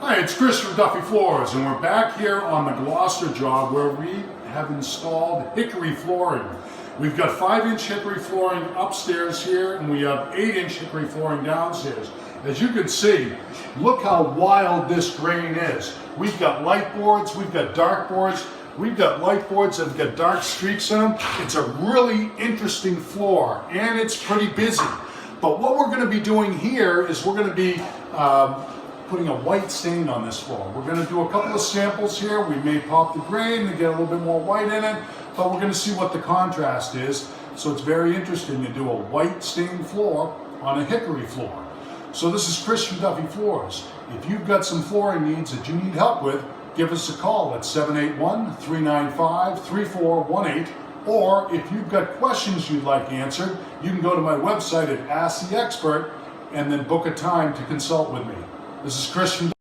Hi, it's Chris from Duffy Floors, and we're back here on the Gloucester job where we have installed hickory flooring. We've got 5-inch hickory flooring upstairs here, and we have 8-inch hickory flooring downstairs. As you can see, look how wild this grain is. We've got light boards, we've got dark boards, we've got light boards that have got dark streaks in them. It's a really interesting floor, and it's pretty busy. But what we're going to be doing here is we're going to be putting a white stain on this floor. We're going to do a couple of samples here. We may pop the grain to get a little bit more white in it, but we're going to see what the contrast is. So it's very interesting to do a white stained floor on a hickory floor. So this is Chris from Duffy Floors. If you've got some flooring needs that you need help with, give us a call at 781-395-3418. Or if you've got questions you'd like answered, you can go to my website at Ask the Expert and then book a time to consult with me. This is Chris from